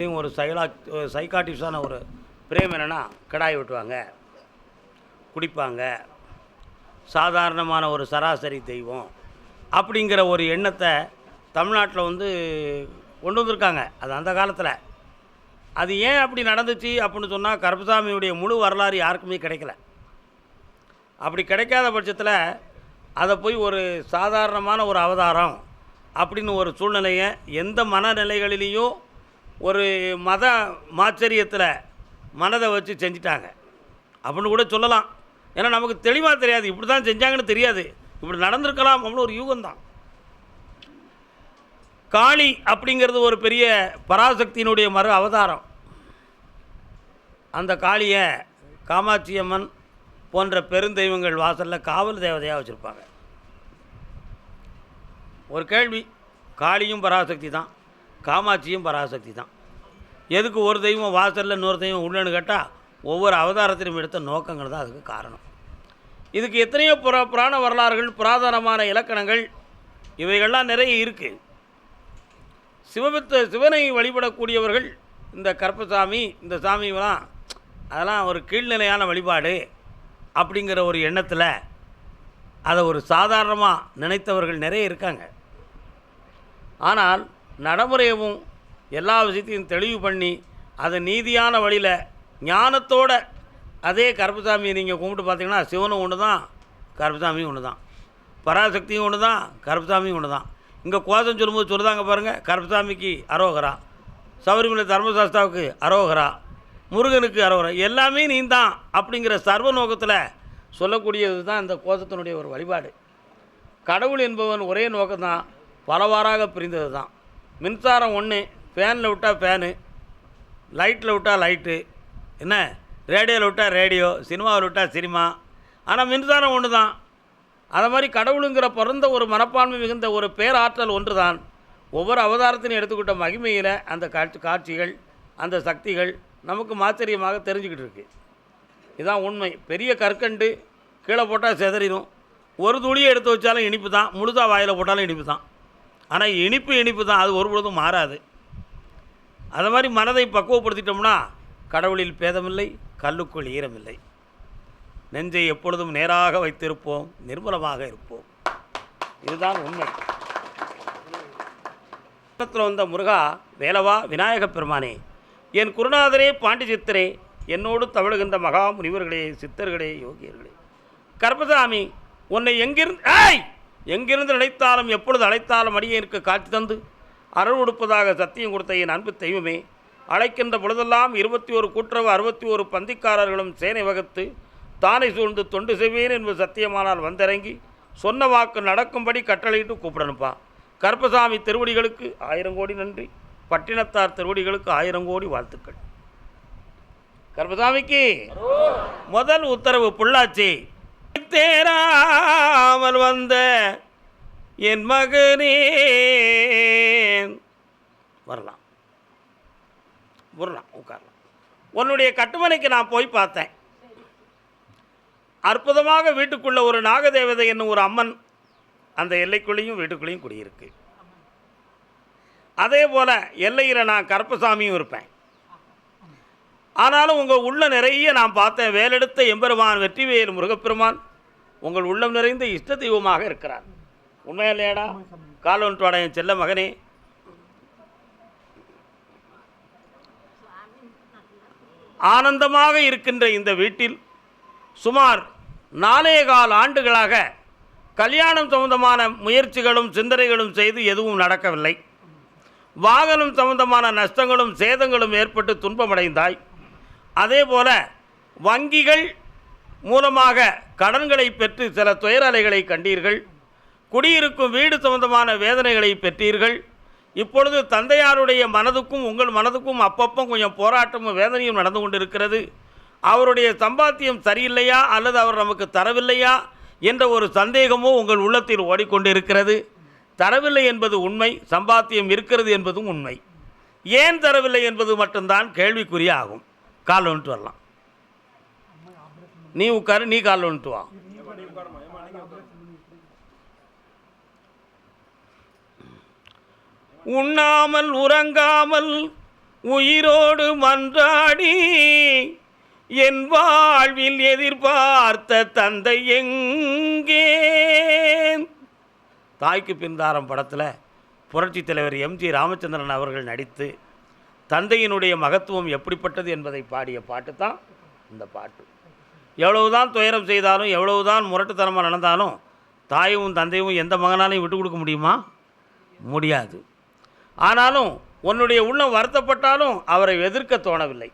ஒரு சைக்காட்டிஸ்டான ஒரு பிரேம் என்னென்னா கடாய் வெட்டுவாங்க, குடிப்பாங்க, சாதாரணமான ஒரு சராசரி தெய்வம் அப்படிங்கிற ஒரு எண்ணத்தை தமிழ்நாட்டில் கொண்டு வந்திருக்காங்க. அது அந்த காலத்தில். அது ஏன் அப்படி நடந்துச்சு அப்படின்னு சொன்னால், கருப்பசாமியுடைய முழு வரலாறு யாருக்குமே கிடைக்கல. அப்படி கிடைக்காத பட்சத்தில் அதை போய் ஒரு சாதாரணமான ஒரு அவதாரம் அப்படின்னு ஒரு சூழ்நிலையை எந்த மனநிலைகளிலேயும் ஒரு மத மாச்சரியத்தில் மனதை வச்சு செஞ்சிட்டாங்க அப்படின்னு கூட சொல்லலாம். ஏன்னா நமக்கு தெளிவாக தெரியாது, இப்படி தான் செஞ்சாங்கன்னு தெரியாது, இப்படி நடந்திருக்கலாம் அப்படின்னு ஒரு யூகம்தான். காளி அப்படிங்கிறது ஒரு பெரிய பராசக்தியினுடைய மறு அவதாரம். அந்த காளியை காமாட்சி அம்மன் போன்ற பெருந்தெய்வங்கள் வாசலில் காவல் தேவதையாக வச்சுருப்பாங்க. ஒரு கேள்வி, காளியும் பராசக்தி தான், காமாட்சியும் பராசக்தி தான், எதுக்கு ஒரு தெய்வம் வாசலில் இன்னொரு தெய்வம் உள்ளன்னு கேட்டால், ஒவ்வொரு அவதாரத்திலும் எடுத்த நோக்கங்கள் தான் அதுக்கு காரணம். இதுக்கு எத்தனையோ புராண வரலாறுகள், புராதனமான இலக்கணங்கள் இவைகள்லாம் நிறைய இருக்குது. சிவனை வழிபடக்கூடியவர்கள் இந்த கருப்பசாமி, இந்த சாமிலாம் அதெல்லாம் ஒரு கீழ்நிலையான வழிபாடு அப்படிங்கிற ஒரு எண்ணத்தில் அதை ஒரு சாதாரணமாக நினைத்தவர்கள் நிறைய இருக்காங்க. ஆனால் நடைமுறையவும் எல்லா விஷயத்தையும் தெளிவு பண்ணி அதை நீதியான வழியில் ஞானத்தோட அதே கருப்பசாமியை நீங்கள் கும்பிட்டு பார்த்தீங்கன்னா, சிவனும் ஒன்று தான், கருப்பசாமியும் ஒன்று தான், பராசக்தியும் ஒன்று தான், கருப்பசாமியும் ஒன்று தான். இங்கே கோஷம் சொல்லும்போது சொல்லுதாங்க பாருங்கள், கருப்பசாமிக்கு அரோகரா, சபரிமலை தர்மசாஸ்தாவுக்கு அரோகரா, முருகனுக்கு அரோகரா, எல்லாமே நீ தான் அப்படிங்கிற சர்வ நோக்கத்தில் சொல்லக்கூடியது தான் இந்த கோஷத்தினுடைய ஒரு வழிபாடு. கடவுள் என்பவன் ஒரே நோக்கம்தான், பலவாறாக பிரிந்தது தான். மின்சாரம் ஒன்று, ஃபேனில் விட்டால் ஃபேனு, லைட்டில் விட்டால் லைட்டு, என்ன ரேடியோவில் விட்டால் ரேடியோ, சினிமாவில் விட்டால் சினிமா, ஆனால் மின்சாரம் ஒன்று தான். அதை மாதிரி கடவுளுங்கிற பிறந்த ஒரு மனப்பான்மை மிகுந்த ஒரு பேராற்றல் ஒன்று தான். ஒவ்வொரு அவதாரத்தினையும் எடுத்துக்கிட்ட மகிமையில் அந்த காட்சிகள், அந்த சக்திகள் நமக்கு ஆச்சரியமாக தெரிஞ்சுக்கிட்டு இருக்குது. இதுதான் உண்மை. பெரிய கற்கண்டு கீழே போட்டால் செதறிடும், ஒரு துளியை எடுத்து வச்சாலும் இனிப்பு தான், முழுதாக வாயில் போட்டாலும் இனிப்பு தான். ஆனால் இனிப்பு தான், அது ஒரு பொழுதும் மாறாது. அது மாதிரி மனதை பக்குவப்படுத்திட்டோம்னா கடவுளில் பேதமில்லை, கல்லுக்குள் ஈரமில்லை. நெஞ்சை எப்பொழுதும் நேராக வைத்திருப்போம், நிர்மலமாக இருப்போம். இதுதான் உண்மை. வந்த முருகா, வேலவா, விநாயகப் பெருமானே, என் குருநாதரே, பாண்டி சித்தரே, என்னோடு தவழுகின்ற மகா முனிவர்களே, சித்தர்களே, யோகியர்களே, கருப்பசாமி, உன்னை எங்கிருந்து நினைத்தாலும் எப்பொழுது அழைத்தாலும் அடியேனுக்கு காட்சி தந்து அருள் கொடுப்பதாக சத்தியம் கொடுத்த என் அன்பு தெய்வமே, அழைக்கின்ற பொழுதெல்லாம் 21 கூட்டுறவு 61 பந்திக்காரர்களும் சேனை வகுத்து தானை சூழ்ந்து தொண்டு செய்வேன் என்பது சத்தியமானால் வந்திறங்கி சொன்ன வாக்கு நடக்கும்படி கட்டளையிட்டு கூப்பிடணுப்பா. கருப்பசாமி திருவடிகளுக்கு 1000 கோடி நன்றி, பட்டினத்தார் திருவடிகளுக்கு 1000 கோடி வாழ்த்துக்கள். கருப்பசாமிக்கு முதல் உத்தரவு, பொள்ளாச்சி தேராமல் வந்த என் மகனே, வரலாம் உட்காரலாம். உன்னுடைய கட்டுமனைக்கு நான் போய் பார்த்தேன். அற்புதமாக வீட்டுக்குள்ள ஒரு நாகதேவதை என்னும் ஒரு அம்மன் அந்த எல்லைக்குள்ளேயும் வீட்டுக்குள்ளேயும் குடியிருக்கு. அதே போல் எல்லையில் நான் கருப்பசாமியும் இருப்பேன். ஆனாலும் உங்கள் உள்ள நிறைய நான் பார்த்தேன். வேலெடுத்த எம்பெருமான் வெற்றிவேல் முருகப்பெருமான் உங்கள் உள்ளம் நிறைந்த இஷ்ட தெய்வமாக இருக்கிறார். உண்மையா இல்லையாடா? காலொன்றுவாட என் செல்ல மகனே, ஆனந்தமாக இருக்கின்ற இந்த வீட்டில் சுமார் 4.25 ஆண்டுகளாக கல்யாணம் சம்பந்தமான முயற்சிகளும் சிந்தனைகளும் செய்து எதுவும் நடக்கவில்லை. வாகனம் சம்பந்தமான நஷ்டங்களும் சேதங்களும் ஏற்பட்டு துன்பமடைந்தாய். அதே போல வங்கிகள் மூலமாக கடன்களை பெற்று சில துயரலைகளை கண்டீர்கள். குடியிருக்கும் வீடு சம்பந்தமான வேதனைகளை பெற்றீர்கள். இப்பொழுது தந்தையாருடைய மனதுக்கும் உங்கள் மனதுக்கும் அப்பப்போ கொஞ்சம் போராட்டமும் வேதனையும் நடந்து கொண்டிருக்கிறது. அவருடைய சம்பாத்தியம் சரியில்லையா அல்லது அவர் நமக்கு தரவில்லையா என்ற ஒரு சந்தேகமும் உங்கள் உள்ளத்தில் ஓடிக்கொண்டிருக்கிறது. தரவில்லை என்பது உண்மை, சம்பாத்தியம் இருக்கிறது என்பதும் உண்மை. ஏன் தரவில்லை என்பது மட்டும்தான் கேள்விக்குரிய ஆகும். கால் வந்துட்டு வரலாம், நீ உட்காரு, நீ கால் வந்துட்டு வா. உண்ணாமல் உறங்காமல் உயிரோடு மன்றாடி என் வாழ்வில் எதிர்பார்த்த தந்தை எங்கே? தாய்க்கு பின்தாரம் படத்தில் புரட்சித் தலைவர் எம்ஜி ராமச்சந்திரன் அவர்கள் நடித்து தந்தையினுடைய மகத்துவம் எப்படிப்பட்டது என்பதை பாடிய பாட்டு தான் இந்த பாட்டு. எவ்வளவுதான் துயரம் செய்தாலும், எவ்வளவுதான் முரட்டுத்தனமாக நடந்தாலும், தாயும் தந்தையும் எந்த மகனாலையும் விட்டு கொடுக்க முடியுமா? முடியாது. ஆனாலும் உன்னுடைய உள்ளம் வருத்தப்பட்டாலும் அவரை எதிர்க்க தோணவில்லை.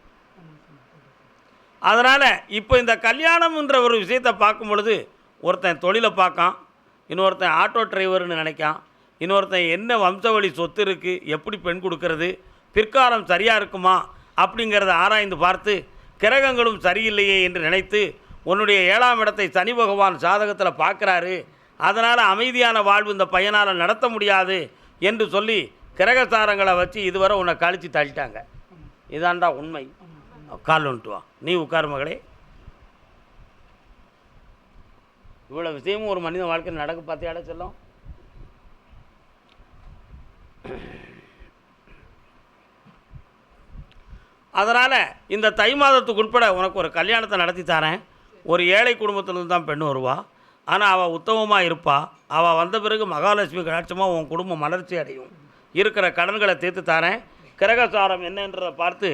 அதனால் இப்போ இந்த கல்யாணம்ன்ற ஒரு விஷயத்தை பார்க்கும் பொழுது ஒருத்தன் தொழிலை பார்க்கான், இன்னொருத்தன் ஆட்டோ டிரைவர்னு நினைக்கான், இன்னொருத்தன் என்ன வம்சவழி சொத்து இருக்குது, எப்படி பெண் கொடுக்கறது, பிற்காலம் சரியாக இருக்குமா அப்படிங்கிறத ஆராய்ந்து பார்த்து கிரகங்களும் சரியில்லையே என்று நினைத்து உன்னுடைய 7ஆம் இடத்தை சனி பகவான் சாதகத்தில் பார்க்குறாரு, அதனால் அமைதியான வாழ்வு இந்த பையனால் நடத்த முடியாது என்று சொல்லி கிரகசாரங்களை வச்சு இதுவரை உன்னை கழித்து தள்ளிட்டாங்க. இதாண்டா உண்மை. கால் வந்துட்டு வா, நீ உட்கார் மகளே. இவ்வளோ விஷயமும் ஒரு மனித வாழ்க்கையில் நடக்க பார்த்தியாட செல்லும். அதனால் இந்த தை மாதத்துக்கு உட்பட உனக்கு ஒரு கல்யாணத்தை நடத்தி தரேன். ஒரு ஏழை குடும்பத்திலேருந்து தான் பெண்ணு வருவா, ஆனால் அவள் உத்தமமாக இருப்பாள். அவள் வந்த பிறகு மகாலட்சுமி கடாட்சமாக உன் குடும்பம் மலர்ச்சி அடையும். இருக்கிற கடன்களை தீர்த்து தரேன். கிரகசாரம் என்னன்றதை பார்த்து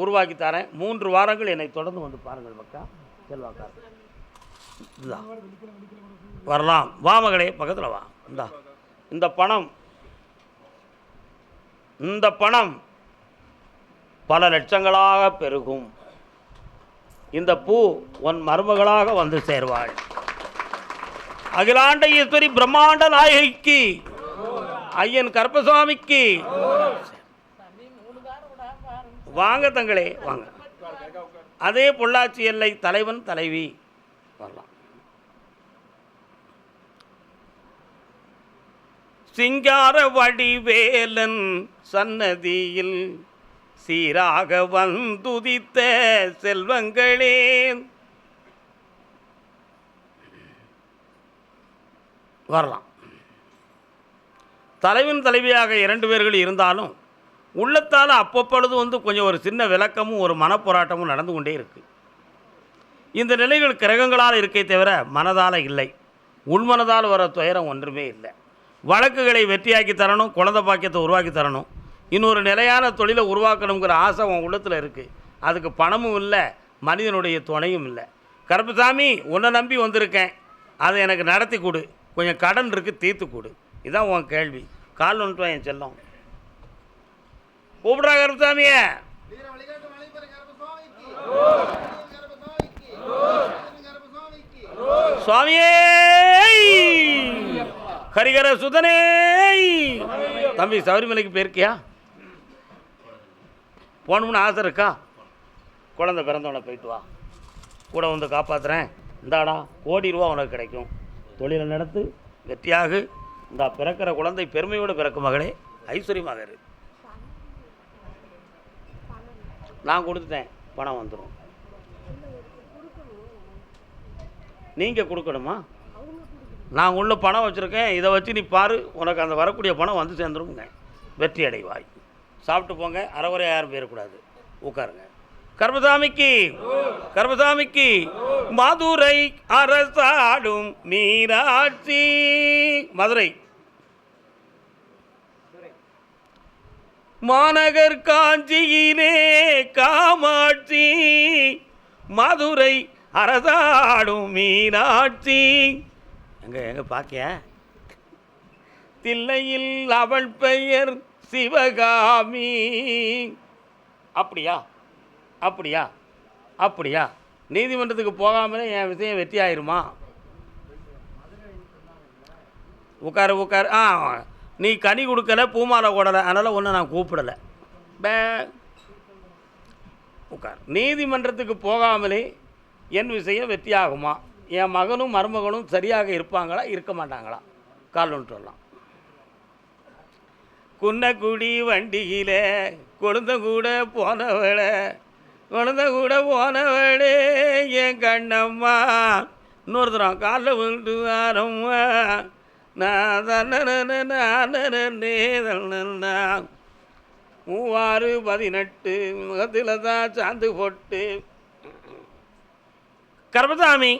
உருவாக்கி தரேன். 3 வாரங்கள் என்னை தொடர்ந்து வந்து பாருங்கள் மக்கா. செல்வாக்கா இதுதான் வரலாம். வா மகளே, பக்கத்தில் வா. இந்த பணம் பல லட்சங்களாக பெருகும். இந்த பூ உன் மருமகளாக வந்து சேர்வாள். அகிலாண்ட ஈஸ்வரி பிரம்மாண்ட நாயகிக்கு, ஐயன் கருப்பசாமிக்கு. வாங்க தங்களே வாங்க. அதே பொள்ளாச்சி எல்லை தலைவன் தலைவி வரலாம். சிங்கார வடிவேலன் சன்னதியில் சீராக வந்துதித்த செல்வங்களே, வரலாம். தலைவன் தலைவியாக 2 பேர்கள் இருந்தாலும் உள்ளத்தால் அப்பப்பொழுது வந்து கொஞ்சம் ஒரு சின்ன விளக்கமும் ஒரு மனப்போராட்டமும் நடந்து கொண்டே இருக்குது. இந்த நிலைகள் கிரகங்களால் இருக்கே தவிர மனதால் இல்லை. உள்மனதால் வர துயரம் ஒன்றுமே இல்லை. வழக்குகளை வெற்றியாக்கி தரணும், குழந்தை பாக்கியத்தை உருவாக்கி தரணும், இன்னொரு நிலையான தொழிலை உருவாக்கணுங்கிற ஆசை உன் உள்ளத்தில் இருக்குது. அதுக்கு பணமும் இல்லை, மனிதனுடைய துணையும் இல்லை. கருப்பசாமி, உன்னை நம்பி வந்திருக்கேன், அதை எனக்கு நடத்தி கொடு. கொஞ்சம் கடன் இருக்குது, தீர்த்து கொடு. இதுதான் உன் கேள்வி. கால் வந்துட்டு என் செல்லம் கூப்பிட்றா கருப்பசாமிய. சுவாமியே, ஹரிகர சுதனே. தம்பி, சபரிமலைக்கு போயிருக்கியா? போகணும்னு ஆசை இருக்கா? குழந்தை பிறந்தவனை போயிட்டு வா, கூட வந்து காப்பாற்றுறேன். இந்தாடா, ₹1,00,00,000 உனக்கு கிடைக்கும். தொழிலை நடத்து, வெற்றியாகு. இந்த பிறக்கிற குழந்தை பெருமையோடு பிறக்கும் மகளே, ஐஸ்வர்யமாக இரு. நான் கொடுத்துட்டேன், பணம் வந்துடும். நீங்கள் கொடுக்கணுமா? நான் உள்ள பணம் வச்சுருக்கேன், இதை வச்சு நீ பாரு, உனக்கு அந்த வரக்கூடிய பணம் வந்து சேர்ந்துருங்க. வெற்றி அடைவாய். சாப்பிட்டு போங்க, அரைகுறை யாரும் போயிடக்கூடாது. உட்காருங்க. கருப்பசாமிக்கு, கருப்பசாமிக்கு மதுரை அரசாடும் மீனாட்சி. மதுரை மாநகர் காஞ்சியிலே காமாட்சி, மதுரை அரசாடும் மீனாட்சி. எங்க பாக்கிய தில்லையில் அவள் பெயர் சிவகாமி. அப்படியா அப்படியா அப்படியா? நீதிமன்றத்துக்கு போகாமலே என் விஷயம் வெற்றி ஆயிருமா? உட்காரு உட்காரு. நீ கனி கொடுக்கல, பூமாலை ஓடலை, அதனால் ஒன்று நான் கூப்பிடலை. உட்கார். நீதிமன்றத்துக்கு போகாமலே என் விஷயம் வெற்றியாகுமா? என் மகனும் மருமகனும் சரியாக இருப்பாங்களா, இருக்க மாட்டாங்களா? கால் ஒன்று சொல்லலாம். குன்னக்குடி வண்டியில் கொழுந்த கூட போனவளே, கொழுந்த கூட போனவளே என் கண்ணம்மா. இன்னொருத்தரம் காலில் விழுந்து வாரம்மா. நான் மூவாறு 18 முகத்தில் தான் சாந்து போட்டு. கர்மசாமி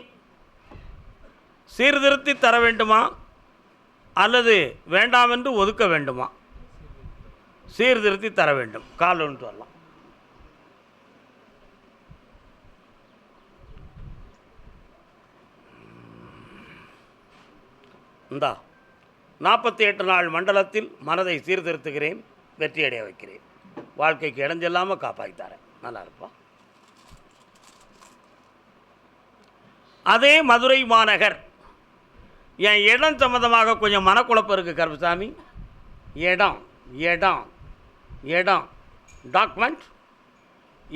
சீர்திருத்தி தர வேண்டுமா அல்லது வேண்டாம் என்று ஒதுக்க வேண்டுமா? சீர்திருத்தி தர வேண்டும். கால் ஒன்று வரலாம். இந்தா 48 நாள் மண்டலத்தில் மனதை சீர்திருத்துகிறேன், வெற்றியடைய வைக்கிறேன், வாழ்க்கைக்கு இடைஞ்செல்லாமல் காப்பாற்றித்தாரேன். நல்லா இருப்பா. அதே மதுரை மாநகர் என் இடம் சம்மந்தமாக கொஞ்சம் மனக்குழப்பம் இருக்குது கருப்பசாமி. இடம் இடம் இடம் டாக்குமெண்ட்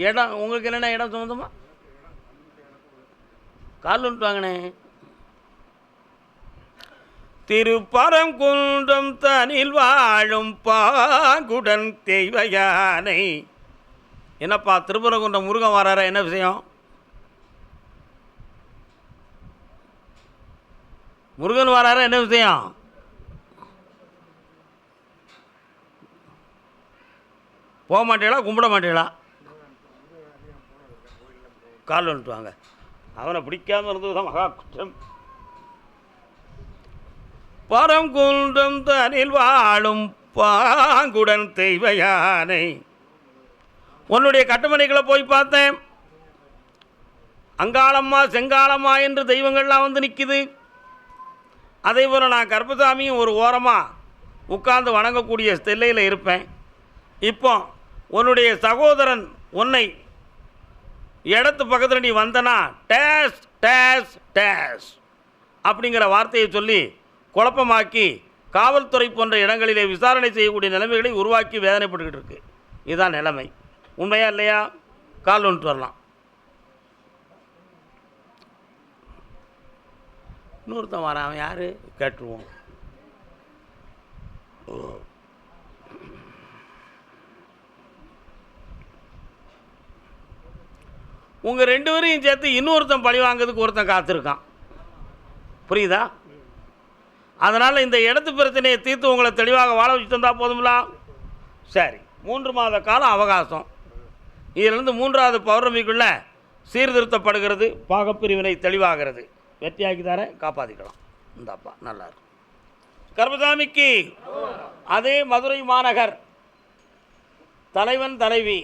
இடம் உங்களுக்கு என்னென்ன இடம் சம்மந்தமாக கால் ஒன்று வாங்கினே. திருப்பரங்குன்றம் தனில் வாழும் பாங்குடன் தெய்வ யானை. என்னப்பா திருப்பரங்குன்றம் முருகன் வரார, என்ன விஷயம்? முருகன் வரார, என்ன விஷயம்? போக மாட்டீங்களா, கும்பிட மாட்டீங்களா? கால் வந்துட்டு வாங்க. அவனை பிடிக்காம இருந்தது தான் மகா குற்றம். பரங்குன்றம் தனில் வாழும் பாங்குடன் தெய்வ யானை. உன்னுடைய கட்டுமனைகளை போய் பார்த்தேன். அங்காளம்மா செங்காளம்மா என்று தெய்வங்கள்லாம் வந்து நிற்கிது. அதே போல் நான் கருப்பசாமியும் ஒரு ஓரமாக உட்கார்ந்து வணங்கக்கூடிய ஸ்தெல்லையில் இருப்பேன். இப்போ உன்னுடைய சகோதரன் உன்னை இடத்து பக்கத்தில் நீ வந்தனா டேஸ் டேஸ் டேஸ் அப்படிங்கிற வார்த்தையை சொல்லி குழப்பமாக்கி காவல்துறை போன்ற இடங்களிலே விசாரணை செய்யக்கூடிய நிலைமைகளை உருவாக்கி வேதனைப்பட்டுக்கிட்டு இருக்கு. இதுதான் நிலைமை. உண்மையா இல்லையா? கால் ஒன்று வரலாம். இன்னொருத்தன் வரான், அவன் யார் கேட்டுருவோம். உங்கள் 2 பேரையும் சேர்த்து இன்னொருத்தன் பழி வாங்கிறதுக்கு ஒருத்தன் காத்திருக்கான். புரியுதா? அதனால் இந்த இடத்து பிரச்சனையை தீர்த்து உங்களை தெளிவாக வாழ வச்சு தந்தால் போதுங்களா? சரி, 3 மாத காலம் அவகாசம். இதிலிருந்து 3வது பௌர்ணமிக்குள்ளே சீர்திருத்தப்படுகிறது, பாகப்பிரிவினை தெளிவாகிறது. வெற்றியாக்கி தர காப்பாற்றிக்கலாம். இந்தாப்பா நல்லா இருக்கும். கருப்பசாமிக்கு அதே மதுரை மாநகர் தலைவன் தலைவி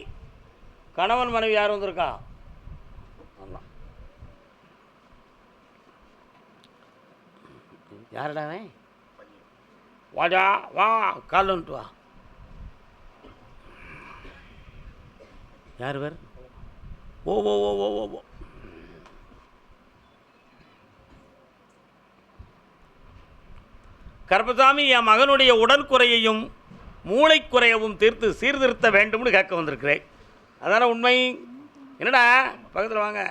கணவன் மனைவி யார் வந்திருக்கா? யாருடாவே? வாடா வா, கால் வந்துட்டு வா. யார் பேர்? ஓ ஓ ஓ ஓ ஓ கருப்பசாமி என் மகனுடைய உடற்குறையையும் மூளைக்குறையவும் தீர்த்து சீர்திருத்த வேண்டும்னு கேட்க வந்திருக்கிறேன். அதான உண்மை. என்னடா பக்கத்தில் வாங்க,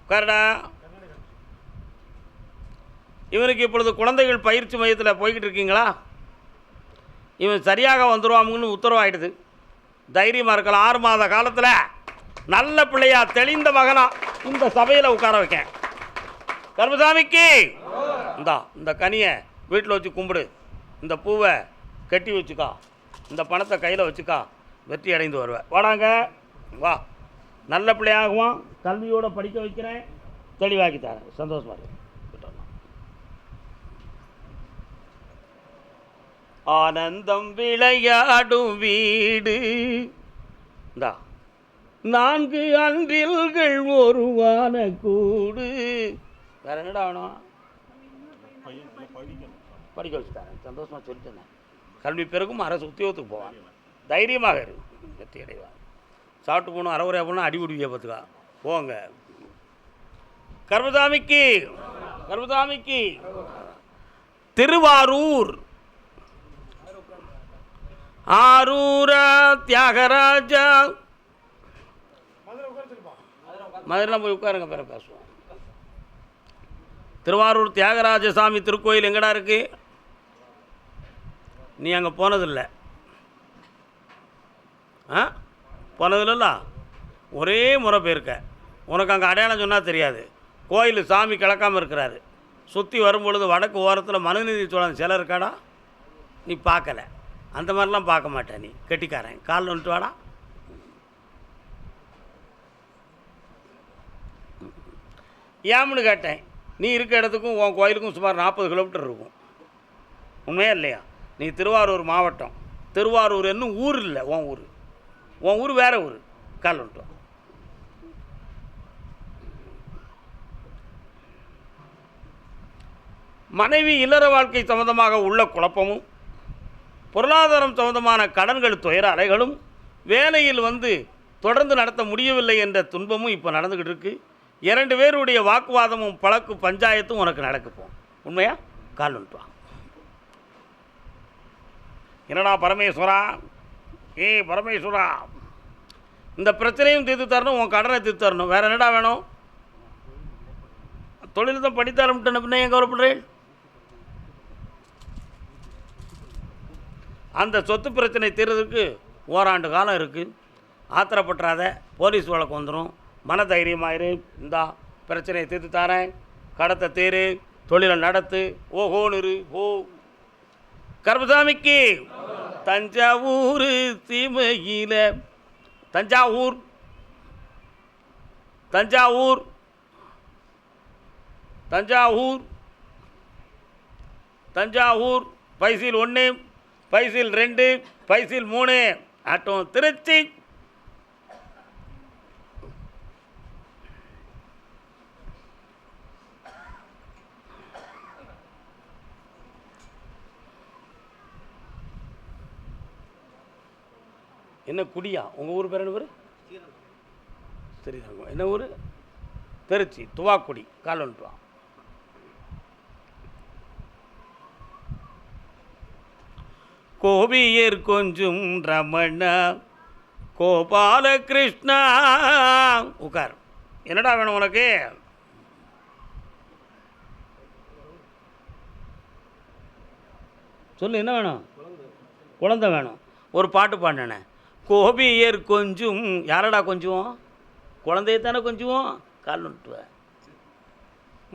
உட்காரடா. இவனுக்கு இப்பொழுது குழந்தைகள் பயிற்சி மையத்தில் போய்கிட்டு இருக்கீங்களா? இவன் சரியாக வந்துடுவாமுன்னு உத்தரவாயிடுது. தைரியமாக இருக்கலாம். 6 மாத காலத்தில் நல்ல பிள்ளையா தெளிந்த மகனா இந்த சபையில் உட்கார வைக்கேன். கருப்பசாமிக்கு இந்த கனியை வீட்டில் வச்சு கும்பிடு, இந்த பூவை கட்டி வச்சுக்கா, இந்த பணத்தை கையில் வச்சுக்கா, வெற்றி அடைந்து வருவேன். வாடாங்க வா, நல்ல பிள்ளையாகுவான், கல்வியோடு படிக்க வைக்கிறேன், தெளிவாக்கி தரேன். சந்தோஷமா இருக்கு. ஆனந்தம் விளையாடும் வீடு, இந்தா 4 அன்றில்கள் ஒருவான கூடு. வேற என்னடா வேணும்? படிக்க வச்சுட்டாங்க. சந்தோஷமாக சொல்லிட்டேன். கல்வி பிறகும் அரசு உத்தியோகத்துக்கு போவான். தைரியமாக இரு, வெற்றி அடைவான். சாப்பிட்டு போகணும், அறவுரையா போகணும், அடிபடிவியை பார்த்துக்கா போங்க. கருப்பசாமிக்கு கருப்பசாமிக்கு திருவாரூர் ஆரூரா தியாகராஜா. மதுரைலாம் போய் உட்காருங்க, பிற பேசுவோம். திருவாரூர் தியாகராஜசாமி திருக்கோயில் எங்கடா இருக்கு? நீ அங்கே போனதில்லை? போனதில்ல. ஒரே முறை போயிருக்க. உனக்கு அங்கே அடையாளம் சொன்னால் தெரியாது. கோயில் சாமி கிளக்காமல் இருக்கிறாரு. சுற்றி வரும்பொழுது வடக்கு ஓரத்தில் மனுநீதி சோழன் சிலை இருக்காடா, நீ பார்க்கல. அந்த மாதிரிலாம் பார்க்க மாட்டேன். நீ கெட்டிக்காரன், கால் வந்துட்டு வாடா. ஏம்னு கேட்டேன். நீ இருக்க இடத்துக்கும் உன் கோயிலுக்கும் சுமார் 40 கிலோமீட்டர் இருக்கும். உண்மையா இல்லையா? நீ திருவாரூர் மாவட்டம், திருவாரூர் என்னும் ஊர் இல்லை, உன் ஊர் வேறு ஊர். கால் வந்துட்டு வா. மனைவி இல்லற வாழ்க்கை சம்பந்தமாக உள்ள குழப்பமும், பொருளாதாரம் சம்பந்தமான கடன்கள் துயர அலைகளும், வேலையில் தொடர்ந்து நடத்த முடியவில்லை என்ற துன்பமும் இப்போ நடந்துக்கிட்டு இருக்கு. 2 பேருடைய வாக்குவாதமும் பழக்கு பஞ்சாயத்தும் உனக்கு நடக்கப்போம். உண்மையா? கால் வந்துட்டு வா. என்னடா பரமேஸ்வரா, பரமேஸ்வரா, இந்த பிரச்சனையும் தீர்த்து தரணும், உன் கடனை தீர்த்து தரணும். வேறு என்னடா வேணும்? தொழில் தான் படித்தாரம்ட்டு பின்ன ஏன் கவலைப்படுறேன்? அந்த சொத்து பிரச்சனை தீர்றதுக்கு ஓராண்டு காலம் இருக்குது. ஆத்திரப்பட்டுறாத, போலீஸ் வழக்கு வந்துடும். மன தைரியமாயிரு. இந்தா பிரச்சனையை தீர்த்து தாரேன், கடத்தை தீரு, தொழிலை நடத்து, ஓஹோன்னு இரு. ஓ கருப்பசாமிக்கு தஞ்சாவூர் சீமையில, தஞ்சாவூர் தஞ்சாவூர் தஞ்சாவூர் தஞ்சாவூர் பைசில் 1, பைசில் 2, பைசில் 3, ஆட்டம் திருச்சி. என்ன குடியா? உங்கள் ஊர் பேர் என்ன பேர்? ஸ்ரீரங்கம். என்ன ஊர்? திருச்சி. துவாக்குடி. கால் வந்துட்டு வா. கோபியர் கொஞ்சம் ரமணா கோபாலகிருஷ்ணா. உட்கார். என்னடா வேணும் உனக்கு? சொல்லு, என்ன வேணும்? குழந்தை வேணும். ஒரு பாட்டு பாடினேன். கோபியர் கொஞ்சம். யாரடா கொஞ்சம்? குழந்தையத்தானே கொஞ்சம். கால் வந்துட்டு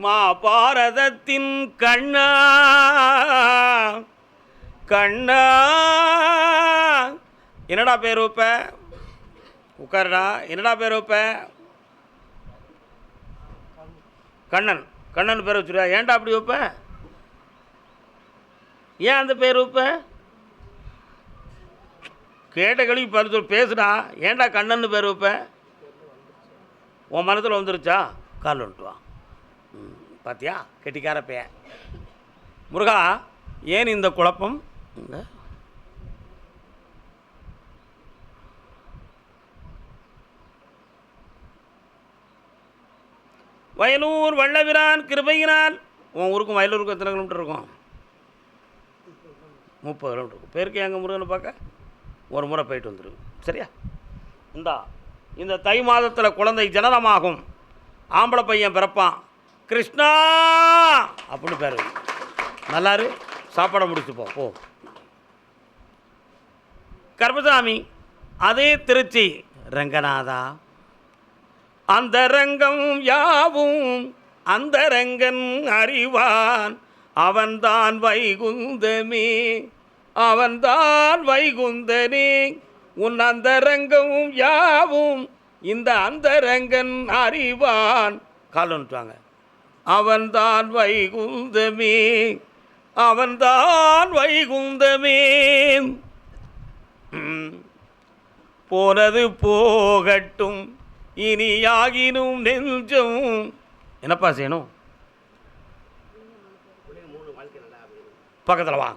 மா பாரதத்தின் கண்ணா கண்ணா. என்னடா பேர் வைப்ப? உட்காருடா. என்னடா பேர் வைப்ப? கண்ணன். கண்ணன் பேர் வச்சுருவா. ஏன்டா அப்படி வைப்ப? ஏன் அந்த பேர் வைப்ப? கேட்ட கேள்வி பரிசு பேசுடா. ஏன்டா கண்ணன்னு பேர் வைப்ப? உன் மனத்தில் வந்துருச்சா? கால் வந்துட்டு வா. பார்த்தியா, கெட்டிக்கார பையன். முருகா, ஏன் இந்த குழப்பம்? வயலூர் வல்லபிரான் கிருபையினால். உன் ஊருக்கும் வயலூருக்கும் எத்தனை கிலோமீட்டர் இருக்கும்? 30 கிலோமீட்டர் இருக்கும். பேருக்கு எங்கள் முருகனை பார்க்க ஒரு முறை போயிட்டு வந்துடும். சரியா? இந்த தை மாதத்தில் குழந்தை ஜனனமாகும். ஆம்பளை பையன் பிறப்பான். கிருஷ்ணா அப்படின்னு பேர். நல்லாரு. சாப்பாடை முடிச்சுப்போம். போ. கருப்பசாமி. அதே திருச்சி. ரங்கநாதா, அந்த ரங்கம் யாவும் அந்த ரங்கன் அறிவான், அவன்தான் வைகுந்தமே, அவன்தான் வைகுந்தனே. உன் அந்த ரங்கமும் யாவும் இந்த அந்த ரங்கன் அறிவான். கால் வந்துட்டாங்க. அவன்தான் வைகுந்தமே, அவன்தான் வைகுந்தமே. போனது போகட்டும், இனியாகினும் நெஞ்சம். என்னப்பா செய்யணும்? பக்கத்தில் வா.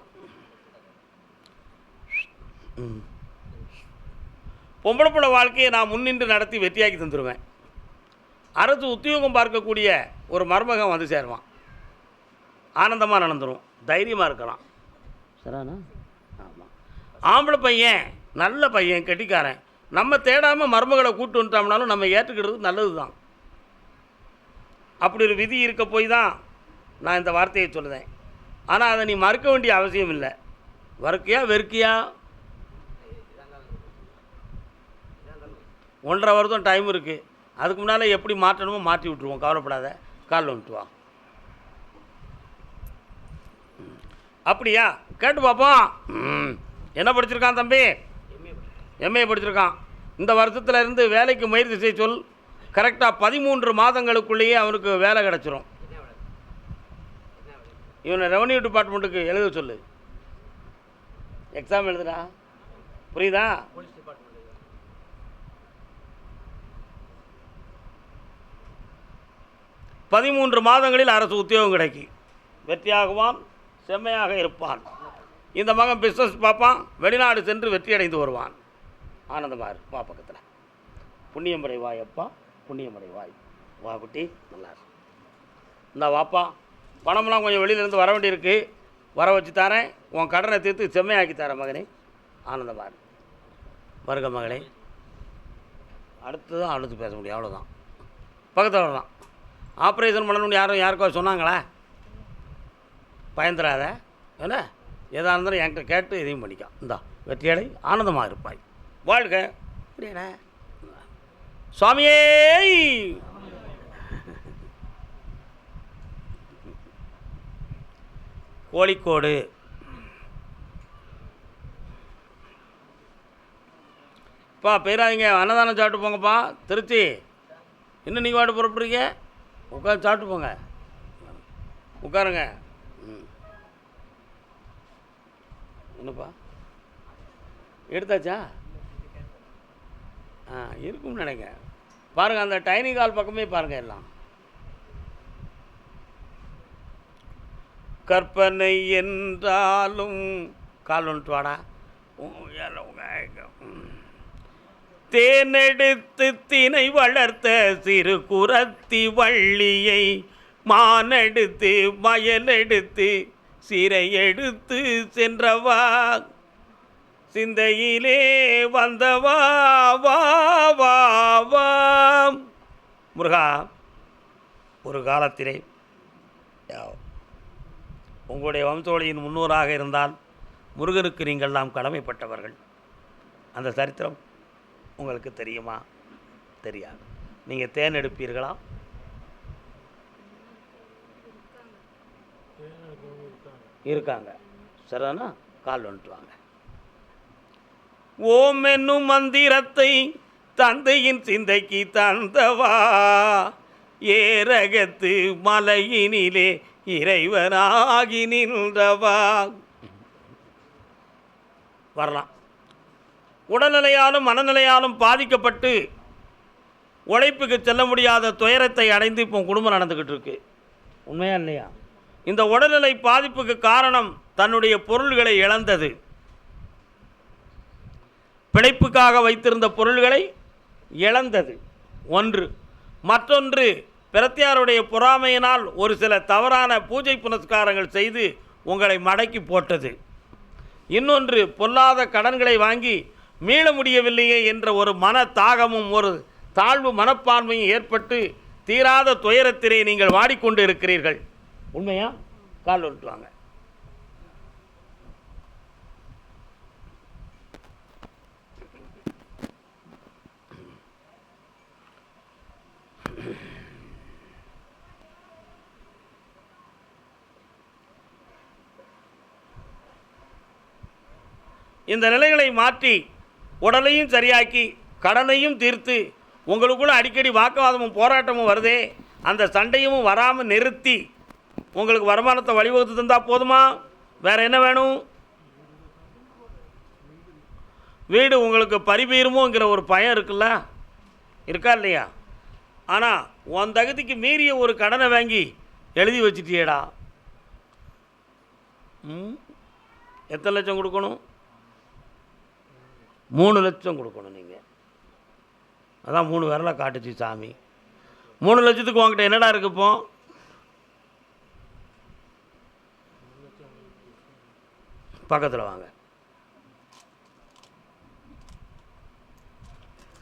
பொம்பளை பிள்ளை வாழ்க்கையை நான் முன்னின்று நடத்தி வெற்றியாக்கி தந்துடுவேன். அரசு உத்தியோகம் பார்க்கக்கூடிய ஒரு மருமகன் வந்து சேருவான். ஆனந்தமாக நடந்துடும். தைரியமாக இருக்கலாம். சரிண்ணா? ஆமாம். ஆம்பளை பையன் நல்ல பையன், கெட்டிக்காரன். நம்ம தேடாமல் மருமகளை கூப்பிட்டு வந்துட்டோம்னாலும் நம்ம ஏற்றுக்கிறது நல்லது தான். அப்படி ஒரு விதி இருக்க போய் தான் நான் இந்த வார்த்தையை சொல்லுதேன். ஆனால் அதை நீ மறுக்க வேண்டிய அவசியம் இல்லை. வறுக்கியா வெறுக்கியா? 1.5 வருஷம் டைம் இருக்குது. அதுக்கு முன்னால் எப்படி மாற்றணுமோ மாற்றி விட்ருவோம். கவலைப்படாத. கால் வந்துட்டு வா. அப்படியா? கேட்டு பார்ப்போம். என்ன படிச்சிருக்கான் தம்பி? எம்ஏ படிச்சிருக்கான். இந்த வருஷத்துல இருந்து வேலைக்கு முயற்சி செய்ய சொல். கரெக்டாக 13 மாதங்களுக்குள்ளேயே அவனுக்கு வேலை கிடச்சிரும். இவனை ரெவன்யூ டிபார்ட்மெண்ட்டுக்கு எழுத சொல்லு. எக்ஸாம் எழுதுடா. புரியுதா? 13 மாதங்களில் அரசு உத்தியோகம் கிடைக்கும். வெற்றியாகுவான், செம்மையாக இருப்பான். இந்த மகன் பிஸ்னஸ் பார்ப்பான், வெளிநாடு சென்று வெற்றி அடைந்து வருவான். ஆனந்தமாக இருப்பா. பக்கத்தில் புண்ணியமடை வாய் அப்பா, புண்ணியமடை வாய். வா குட்டி, நல்லா இருக்கு. இந்த வாப்பா, பணம்லாம் கொஞ்சம் வெளியிலேருந்து வர வேண்டியிருக்கு, வர வச்சு தரேன். உன் கடனை தீர்த்து செம்மையாக்கி தரேன் மகனே. ஆனந்தமாக இருக்கு. வருக மகளே. அடுத்து தான் அடுத்து பேச முடியும், அவ்வளோதான். பக்கத்தில் வரலாம். ஆப்ரேஷன் பண்ணணும்னு யாருக்கோ சொன்னாங்களா? பயந்துடாத. என்ன எதாக இருந்தாலும் என்கிட்ட கேட்டு இதையும் பண்ணிக்கான். இந்தா வெற்றியடை, ஆனந்தமாக இருப்பாய், வாழ்க. அப்படியே சுவாமியே. கோழிக்கோடு பா போயிடாதீங்க, அன்னதானம் சாப்பிட்டு போங்கப்பா. திருச்சி இன்னும் நீங்கள் வாட்டு புறப்படுறீங்க, உட்காந்து சாப்பிட்டு போங்க. உட்காருங்க. என்னப்பா எடுத்தாச்சா? இருக்கும்னு நினைங்க. பாருங்கள், அந்த டைனிங் ஹால் பக்கமே பாருங்கள். எல்லாம் கற்பனை என்றாலும் கால் வந்துட்டு வாடா. தேனெடுத்து தினை வளர்த்த சிறு குரத்தி வள்ளியை மானெடுத்து மயலெடுத்து சிறை எடுத்து சென்றவா சிந்தையிலே வந்தவா வா வா வா. முருகா, ஒரு காலத்திலே உங்களுடைய வம்சோழியின் முன்னோராக இருந்தால் முருகனுக்கு நீங்கள்லாம் கடமைப்பட்டவர்கள். அந்த சரித்திரம் உங்களுக்கு தெரியுமா? தெரியாது. நீங்கள் தேன் எடுப்பீர்களா? இருக்காங்க. சரிதானா? கால் வந்துட்டு வாங்க. ஓம் என்னும் மந்திரத்தை தந்தையின் சிந்தைக்கு தந்தவா ஏரகத்து மலையினிலே இறைவனாகி நின்றவா. வரலாம். உடல்நிலையாலும் மனநிலையாலும் பாதிக்கப்பட்டு உழைப்புக்கு செல்ல முடியாத துயரத்தை அடைந்து இப்போ குடும்பம் நடந்துக்கிட்டு இருக்கு. உண்மையா இல்லையா? இந்த உடல்நிலை பாதிப்புக்கு காரணம் தன்னுடைய பொருள்களை இழந்தது. பிழைப்புக்காக வைத்திருந்த பொருள்களை இழந்தது ஒன்று. மற்றொன்று, பிரத்தியாருடைய பொறாமையினால் ஒரு சில தவறான பூஜை புனஸ்காரங்கள் செய்து உங்களை மடக்கி போட்டது. இன்னொன்று, பொல்லாத கடன்களை வாங்கி மீள முடியவில்லையே என்ற ஒரு மன தாகமும் ஒரு தாழ்வு மனப்பான்மையும் ஏற்பட்டு தீராத துயரத்திலே நீங்கள் வாடிக்கொண்டு இருக்கிறீர்கள். உண்மையா? கால் விட்டுவாங்க. இந்த நிலைகளை மாற்றி உடலையும் சரியாக்கி கடனையும் தீர்த்து உங்களுக்குள்ள அடிக்கடி வாக்குவாதமும் போராட்டமும் வருதே, அந்த சண்டையும் வராமல் நிறுத்தி உங்களுக்கு வருமானத்தை வழிவகுத்து தந்தால் போதுமா? வேறு என்ன வேணும்? வீடு உங்களுக்கு பரிபீருமோங்கிற ஒரு பயம் இருக்குல்ல, இருக்கா இல்லையா? ஆனால் உன் தகுதிக்கு மீறிய ஒரு கடனை வாங்கி எழுதி வச்சிட்டியேடா. எத்தனை லட்சம் கொடுக்கணும்? 3 லட்சம் கொடுக்கணும் நீங்கள். அதான் 3 விரலை காட்டுச்சு சாமி. 3 லட்சத்துக்கு உங்ககிட்ட என்னடா இருக்கு இப்போ? பக்கத்தில் வாங்க.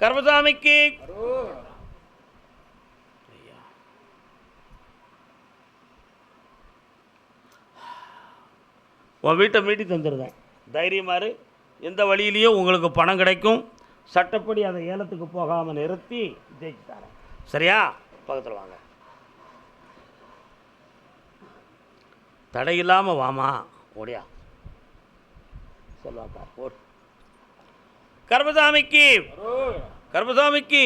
கர்மசாமிக்கு உன் வீட்டை மீட்டி தந்துடுறேன். தைரியமாறு. எந்த வழியிலையோ உங்களுக்கு பணம் கிடைக்கும். சட்டப்படி அதை ஏலத்துக்கு போகாமல் நிறுத்தி ஜெயிச்சு தரேன். சரியா? பக்கத்தில் வாங்க. தடையில்லாமல் வாமா. ஓடியா. செல்வாக்கார் போட்டு கருப்பசாமிக்கு கருப்பசாமிக்கு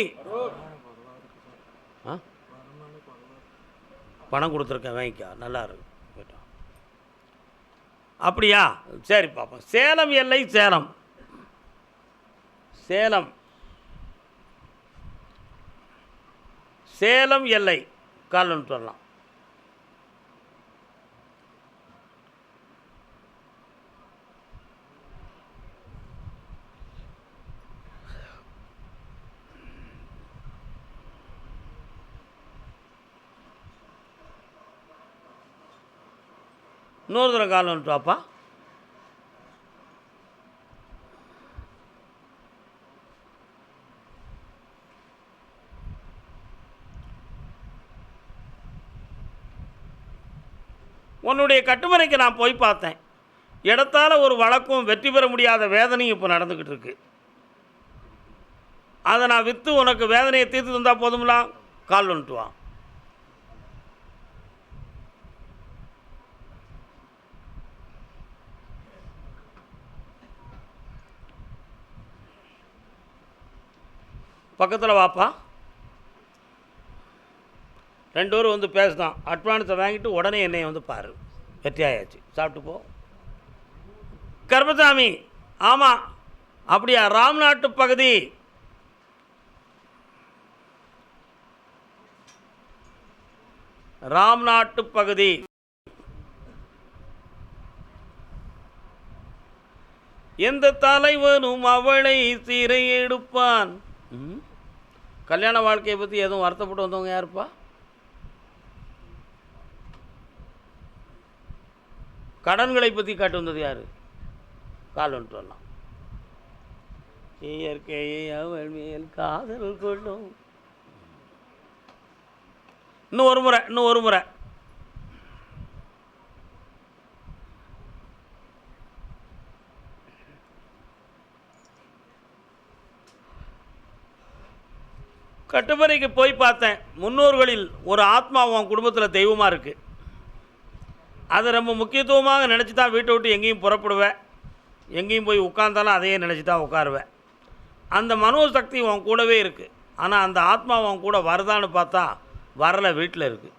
பணம் கொடுத்துருக்கேன் வாங்கிக்கா நல்லா இருக்கு போயிட்டோம். அப்படியா சரி பார்ப்போம். சேலம் எல்லை சேலம் சேலம் சேலம் எல்லை கால் வந்துட்டு வரலாம். இன்னொரு தடவை கால் வந்துட்டு வாப்பா. உன்னுடைய கட்டுமனைக்கு நான் போய் பார்த்தேன். இடத்தால் ஒரு வழக்கும் வெற்றி பெற முடியாத வேதனையும் இப்போ நடந்துக்கிட்டு இருக்கு. அதை நான் விற்று உனக்கு வேதனையை தீர்த்து தந்தால் போதும்லாம். கால் வந்துட்டு வா. பக்கத்தில் வாப்பா. 2 பேரும் வந்து பேசுதான். அட்வான்ஸை வாங்கிட்டு உடனே என்னை வந்து பாரு. வெற்றியாயாச்சு, சாப்பிட்டு போ. கருப்பசாமி ஆமாம் அப்படியா? ராம்நாட்டு பகுதி ராம்நாட்டு பகுதி எந்த தலைவனும் அவளை சீரை எடுப்பான். கல்யாண வாழ்க்கையை பற்றி எதுவும் வருத்தப்பட்டு வந்தவங்க யாருப்பா? கடன்களை பற்றி காட்டு வந்தது யார்? கால் வந்துட்டு வரலாம். இயற்கையை அவள் மேல் காதல் கொள்ளும். இன்னும் ஒரு முறை கட்டுமனைக்கு போய் பார்த்தேன். முன்னோர்களில் ஒரு ஆத்மா உன் குடும்பத்தில் தெய்வமாக இருக்குது. அதை ரொம்ப முக்கியத்துவமாக நினச்சி தான் வீட்டை விட்டு எங்கேயும் புறப்படுவேன். எங்கேயும் போய் உட்கார்ந்தாலும் அதையே நினச்சி தான் உட்காருவேன். அந்த மனோசக்தி உன் கூடவே இருக்குது. ஆனால் அந்த ஆத்மா உன் கூட வருதான்னு பார்த்தா வரலை, வீட்டில் இருக்குது.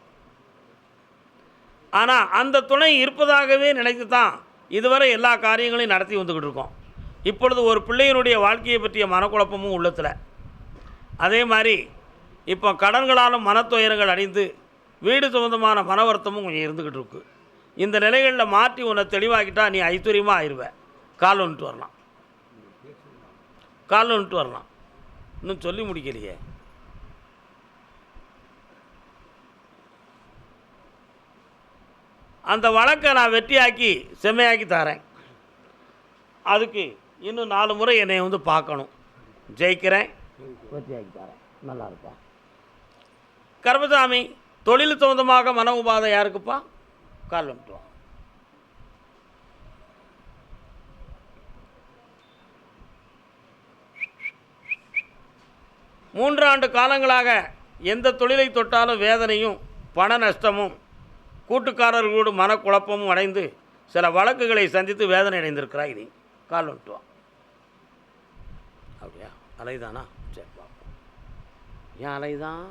ஆனால் அந்த துணை இருப்பதாகவே நினைத்து தான் இதுவரை எல்லா காரியங்களையும் நடத்தி வந்துக்கிட்டு இருக்கோம். இப்பொழுது ஒரு பிள்ளையினுடைய வாழ்க்கையை பற்றிய மனக்குழப்பமும் உள்ளத்தில். அதே மாதிரி இப்போ கடன்களாலும் மனத்துயரங்கள் அடைந்து வீடு சம்பந்தமான மன வருத்தமும் கொஞ்சம் இருந்துக்கிட்டு இருக்கு. இந்த நிலைகளில் மாற்றி உன்னை தெளிவாக்கிட்டா நீ ஐஸ்வர்யமாக ஆயிடுவேன். கால் வந்துட்டு வரலாம். கால் வந்துட்டு வரலாம். இன்னும் சொல்லி முடிக்கலையே. அந்த வழக்கை நான் வெற்றியாக்கி செம்மையாக்கி தரேன். அதுக்கு இன்னும் 4 முறை என்னை வந்து பார்க்கணும். ஜெயிக்கிறேன், வெற்றியாக்கி தரேன். நல்லா இருப்பா. கருப்பசாமி தொழில் சம்பந்தமாக மன உபாதை யாருக்குப்பா? கால் வந்துட்டு வா. மூன்று ஆண்டு காலங்களாக எந்த தொழிலை தொட்டாலும் வேதனையும் பண நஷ்டமும் கூட்டுக்காரர்களோடு மனக்குழப்பமும் அடைந்து சில வழக்குகளை சந்தித்து வேதனை அடைந்திருக்கிறாய் நீ. கால் வந்துட்டு வா. அப்படியா? அலைதானா? சரி பார்ப்போம். ஏன் அலைதான்?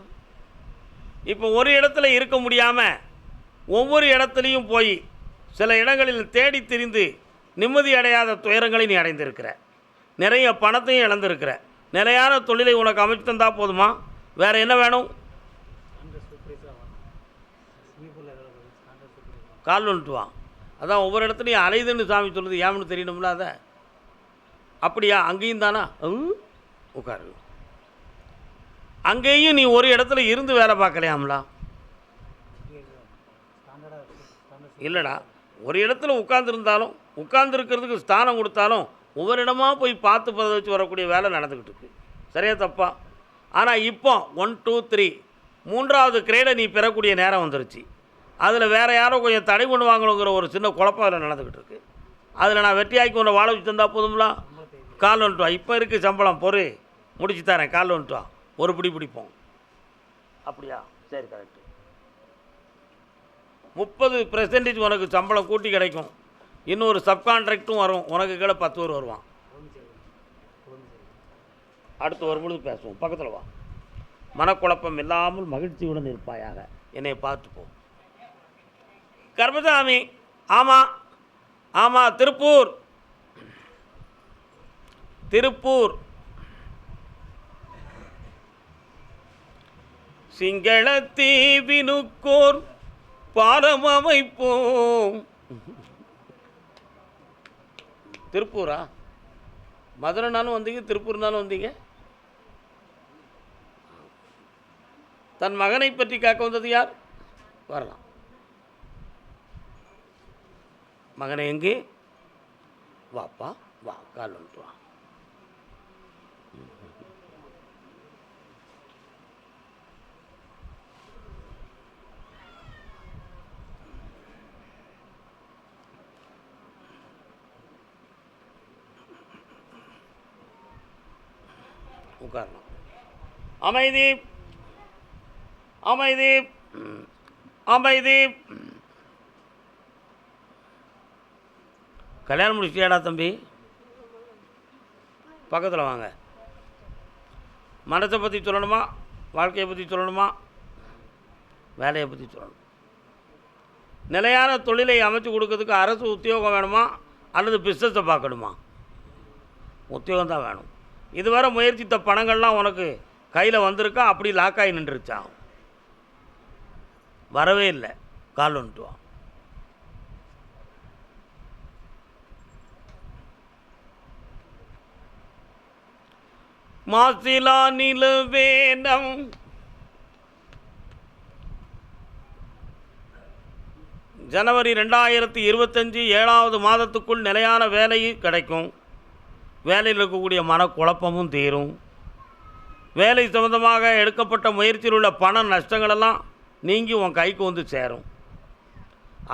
இப்போ ஒரு இடத்துல இருக்க முடியாமல் ஒவ்வொரு இடத்துலையும் போய் சில இடங்களில் தேடி திரிந்து நிம்மதி அடையாத துயரங்களை நீ அடைந்திருக்கிற. நிறைய பணத்தையும் இழந்திருக்கிற. நிலையான தொழிலை உனக்கு அமைச்சு தந்தால் போதுமா? வேறு என்ன வேணும்? கால் வந்துட்டு வா. அதான் ஒவ்வொரு இடத்துலையும் அலைதுன்னு சாமி சொல்லுது. ஏன்னு தெரியணும்ல அதை. அப்படியா? அங்கேயும் தானா? உட்காரு. அங்கேயும் நீ ஒரு இடத்துல இருந்து வேலை பார்க்கலையாம்லா? இல்லைடா, ஒரு இடத்துல உட்கார்ந்துருந்தாலும் உட்கார்ந்துருக்கிறதுக்கு ஸ்தானம் கொடுத்தாலும் ஒவ்வொரு இடமா போய் பார்த்து வச்சு வரக்கூடிய வேலை நடந்துக்கிட்டு இருக்கு. சரியா தப்பா? ஆனால் இப்போ 1 2 3 3வது கிரேடை நீ பெறக்கூடிய நேரம் வந்துருச்சு. அதில் வேறு யாரோ கொஞ்சம் தடை பண்ணுவாங்களுங்கிற ஒரு சின்ன குழப்பம் அதில் நடந்துக்கிட்டு இருக்கு. அதில் நான் வெற்றியாக்கி உன்னை வாழ வச்சு தந்தால் போதும்லாம். கால் வந்துட்டு வா. இப்போ இருக்குது சம்பளம் பொறு முடிச்சு தரேன். கால் வந்துட்டு வா. ஒரு பிடி பிடிப்போம். அப்படியா? சரி, கரெக்டு. 30% உனக்கு சம்பளம் கூட்டி கிடைக்கும். இன்னொரு சப்கான்ட்ராக்டும் வரும், உனக்கு கீழே 10 பேர் வருவான். அடுத்து வரும்பொழுது பேசுவோம். பக்கத்தில் வா. மனக்குழப்பம் இல்லாமல் மகிழ்ச்சியுடன் இருப்பாயாக. என்னை பார்த்துப்போ. கர்மசாமி. ஆமாம் ஆமாம், திருப்பூர். திருப்பூர் சிங்களத்தீவினுக்கோர் பாலம் அமைப்போம். திருப்பூரா? மதுரைனாலும் வந்தீங்க, திருப்பூர்னாலும் வந்தீங்க. தன் மகனை பற்றி கேட்க வந்தது யார்? வரலாம். மகனை எங்கே? வாப்பா வா, கால் வந்துட்டு வா. உட்காரணும். அமைதி அமைதி அமைதி. கல்யாணம் முடிச்சிட்டியாடா தம்பி? பக்கத்தில் வாங்க. மனத்தை பற்றி சொல்லணுமா, வாழ்க்கையை பற்றி சொல்லணுமா, வேலையை பற்றி சொல்லணும்? நிலையான தொழிலை அமைச்சு கொடுக்கறதுக்கு அரசு உத்தியோகம் வேணுமா அல்லது பிஸ்னஸை பார்க்கணுமா? உத்தியோகம் தான் வேணும். இதுவரை முயற்சித்த பணங்கள்லாம் உனக்கு கையில் வந்திருக்கா, அப்படி லாக்காகி நின்றுச்சா? வரவே இல்லை. கால் வந்துட்டு வா. மாசிலா நிலவேனம் ஜனவரி 2025 7வது மாதத்துக்குள் நிலையான வேலை கிடைக்கும். வேலையில் இருக்கக்கூடிய மனக்குழப்பமும் தீரும். வேலை சம்பந்தமாக எடுக்கப்பட்ட முயற்சியில் உள்ள பண நஷ்டங்களெல்லாம் நீங்கி உன் கைக்கு வந்து சேரும்.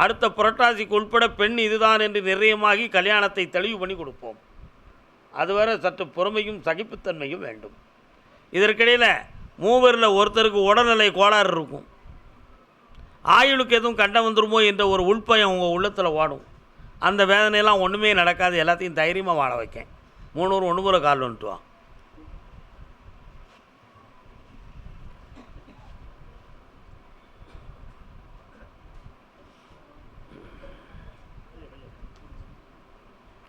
அடுத்த புரட்டாசிக்கு உட்பட பெண் இதுதான் என்று நிர்ணயமாகி கல்யாணத்தை தெளிவு பண்ணி கொடுப்போம். அதுவரை சற்று பொறுமையும் சகிப்புத்தன்மையும் வேண்டும். இதற்கிடையில் மூவரில் ஒருத்தருக்கு உடல்நிலை கோளாறு இருக்கும். ஆயுளுக்கு எதுவும் கண்டம் வந்துருமோ என்ற ஒரு உள்பயம் உங்கள் உள்ளத்தில் ஓடும். அந்த வேதனையெல்லாம் ஒன்றுமே நடக்காது. எல்லாத்தையும் தைரியமாக வாழ வைக்கேன். 3 ஒன்று போல கால் வந்துட்டு வா.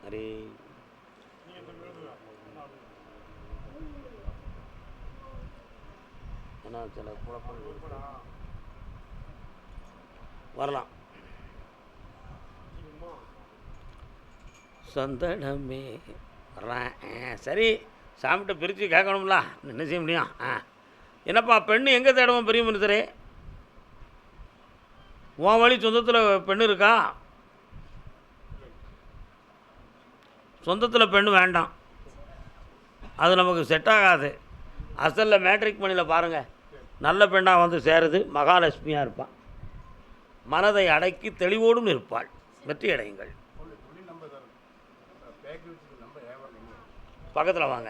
அரே என்ன சில குழப்பம் வரலாம். சந்தனமே வர்றேன். சரி, சாமிகிட்ட பிரித்து கேட்கணும்ல, என்ன செய்ய முடியும்? என்னப்பா பெண்ணு எங்கே தேடுவோம் பெரிய மனுஷரே? உன் வழி சொந்தத்தில் பெண்ணு இருக்கா? சொந்தத்தில் பெண்ணு வேண்டாம், அது நமக்கு செட் ஆகாது. அசலில் மேட்ரிக் மணியில் பாருங்கள், நல்ல பெண்ணாக வந்து சேருது. மகாலட்சுமியாக இருப்பாள், மனதை அடக்கி தெளிவோடும் இருப்பாள். வெற்றி அடையுங்கள். பக்கத்தில் வாங்க,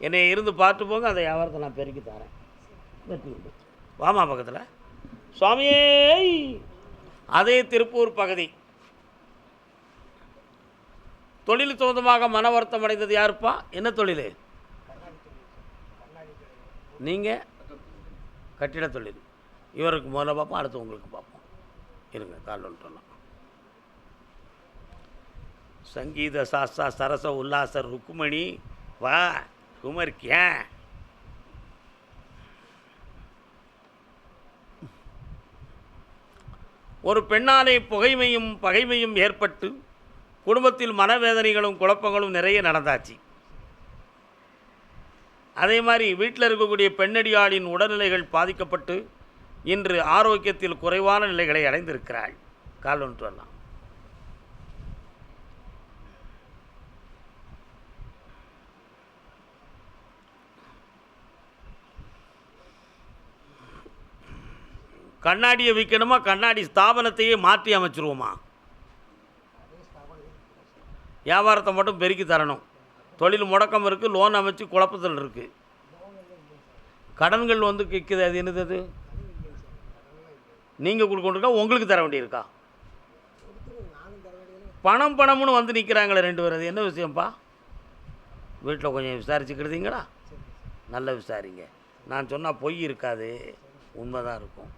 என்னை இருந்து பார்த்து போங்க. அந்த வியாபாரத்தை நான் பெருக்கி தரேன். வெற்றி உண்டு. வாமா பக்கத்தில். சுவாமியே, அதே திருப்பூர் பகுதி. தொழில் சொந்தமாக மன வருத்தம் அடைந்தது யாருப்பா? என்ன தொழில்? நீங்கள் கட்டிட தொழில். இவருக்கு முதல்ல பார்ப்போம், அடுத்து உங்களுக்கு பார்ப்போம். இருங்க, கால் வந்துட்டோம். சங்கீத சாஸ்தா சரச உல்லாச ருக்குமணி வா குமர்க்கியா? ஒரு பெண்ணாலே புகைமையும் பகைமையும் ஏற்பட்டு குடும்பத்தில் மனவேதனைகளும் குழப்பங்களும் நிறைய நடந்தாச்சு. அதே மாதிரி வீட்டில் இருக்கக்கூடிய பெண்ணடியாளின் உடல்நிலைகள் பாதிக்கப்பட்டு இன்று ஆரோக்கியத்தில் குறைவான நிலைகளை அடைந்திருக்கிறாள். கால் ஒன்று வரலாம். கண்ணாடியை விற்கணுமா, கண்ணாடி ஸ்தாபனத்தையே மாற்றி அமைச்சிருவோமா? வியாபாரத்தை மட்டும் பெருக்கி தரணும். தொழில் முடக்கம் இருக்குது, லோன் அமைச்சு குழப்பத்தில் இருக்குது. கடன்கள் வந்து கேட்குது. அது என்னது? அது நீங்கள் கொடுக்கொண்டிருக்கா, உங்களுக்கு தர வேண்டியிருக்கா? பணம்னு வந்து நிற்கிறாங்களே 2 பேர், அது என்ன விஷயம்ப்பா? வீட்டில் கொஞ்சம் விசாரிச்சுக்கிடுதீங்களா? நல்லா விசாரிங்க. நான் சொன்னால் பொய் இருக்காது, உண்மை தான் இருக்கும்.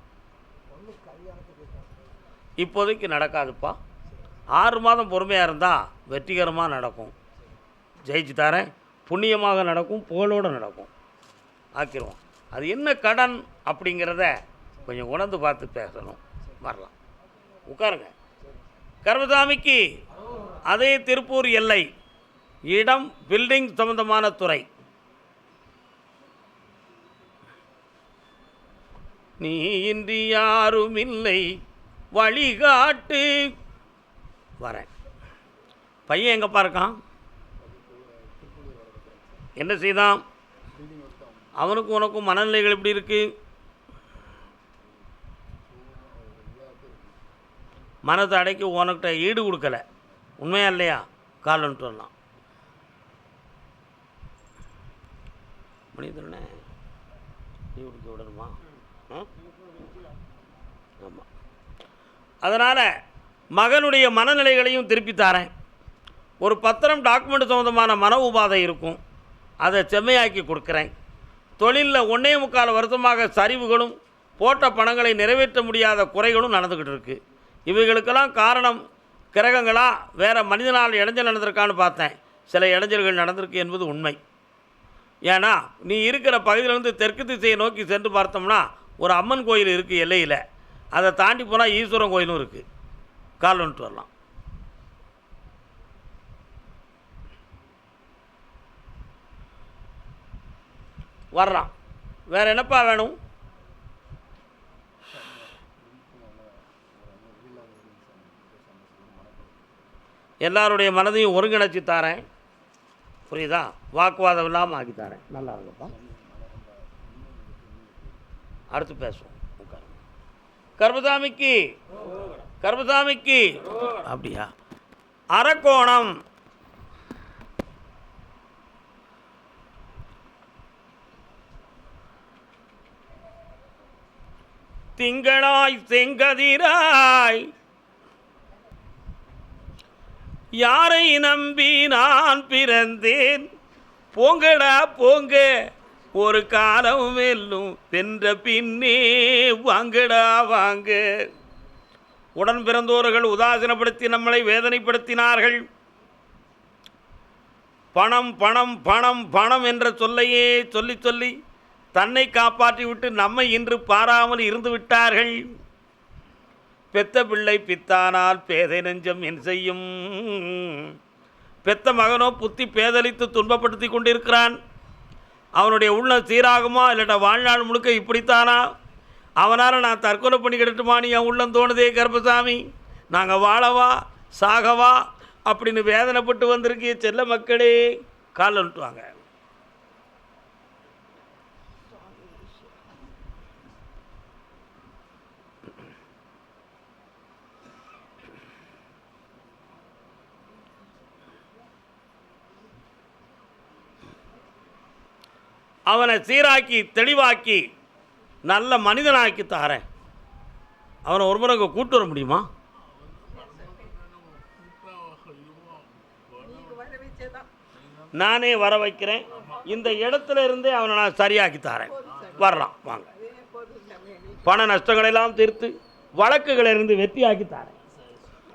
இப்போதைக்கு நடக்காதுப்பா. 6 மாதம் பொறுமையாக இருந்தால் வெற்றிகரமாக நடக்கும். ஜெயிச்சு தரேன், புண்ணியமாக நடக்கும், புகழோடு நடக்கும், ஆக்கிடுவோம். அது என்ன கடன் அப்படிங்கிறத கொஞ்சம் உணர்ந்து பார்த்து பேசணும். வரலாம், உட்காருங்க. கர்மசாமிக்கு அதே திருப்பூர் எல்லை, இடம் பில்டிங் சம்பந்தமான துறை. நீ இன்றி யாரும் இல்லை வழிகாட்டு. வரேன். பையன் எங்கப்பா இருக்கான்? என்ன செய்தான்? அவனுக்கும் உனக்கும் மனநிலைகள் எப்படி இருக்கு? மனத்தை அடைக்கி உனக்கிட்ட ஈடு கொடுக்கல, உண்மையா இல்லையா? கால் வந்துட்டு வரலாம். மனிதனே ஈடு கொடுக்க விடணுமா? ஆமாம். அதனால் மகனுடைய மனநிலைகளையும் திருப்பி தாரேன். ஒரு பத்திரம் டாக்குமெண்ட் சம்மந்தமான மன உபாதை இருக்கும், அதை செம்மையாக்கி கொடுக்குறேன். தொழிலில் 1.25 வருஷமாக சரிவுகளும் போட்ட பணங்களை நிறைவேற்ற முடியாத குறைகளும் நடந்துக்கிட்டு இருக்குது. இவைகளுக்கெல்லாம் காரணம் கிரகங்களா வேறு மனிதனால் இடைஞ்சல் நடந்திருக்கான்னு பார்த்தேன். சில இடைஞ்சல்கள் நடந்திருக்கு என்பது உண்மை. ஏன்னா நீ இருக்கிற பகுதியிலேருந்து தெற்கு திசையை நோக்கி சென்று பார்த்தோம்னா ஒரு அம்மன் கோயில் இருக்குது எல்லையில். அதை தாண்டி போனால் ஈஸ்வரன் கோயிலும் இருக்குது. கால் வந்துட்டு வரலாம். வரலாம். வேறு என்னப்பா வேணும்? எல்லாருடைய மனதையும் ஒருங்கிணைச்சி தாரேன், புரியுதா? வாக்குவாதம் இல்லாமல் ஆக்கி தாரேன். நல்லா இருக்குப்பா. அடுத்து பேசுவோம். கர்மசாமிக்கு கர்மசாமிக்கு அப்படியா? அரக்கோணம் திங்களாய் செங்கதிராய் யாரை நம்பி நான் பிறந்தேன், போங்கடா போங்க ஒரு காலம் வெல்லும் வென்ற பின்னே வாங்கடா வாங்க. உடன் பிறந்தோர்கள் உதாசீனப்படுத்தி நம்மளை வேதனைப்படுத்தினார்கள். பணம் பணம் பணம் பணம் என்ற சொல்லையே சொல்லி சொல்லி தன்னை காப்பாற்றி விட்டு நம்மை இன்று பாராமல் இருந்து விட்டார்கள். பெத்த பிள்ளை பித்தானால் பேதை நெஞ்சம் என் செய்யும்? பெத்த மகனோ புத்தி பேதலித்து துன்பப்படுத்தி கொண்டிருக்கிறான். அவனுடைய உள்ளம் சீராகுமா இல்லாட்ட வாழ்நாள் முழுக்க இப்படித்தானா? அவனால் நான் தற்கொலை பண்ணிக்கிடட்டுமான்னு என் உள்ளம் தோணுதே கர்மசாமி. நாங்கள் வாழவா சாகவா அப்படின்னு வேதனைப்பட்டு வந்திருக்கிய செல்ல மக்களே, கால் வந்துட்டுவாங்க. அவனை சீராக்கி தெளிவாக்கி நல்ல மனிதனாக்கி தாரேன். அவனை ஒரு முறை கூட்டு வர முடியுமா? நானே வர வைக்கிறேன். இந்த இடத்துல இருந்தே அவனை நான் சரியாக்கி தாரேன். வரலாம் வாங்க. பண நஷ்டங்களெல்லாம் தீர்த்து வழக்குகளிலிருந்து வெற்றியாக்கி தாரேன்.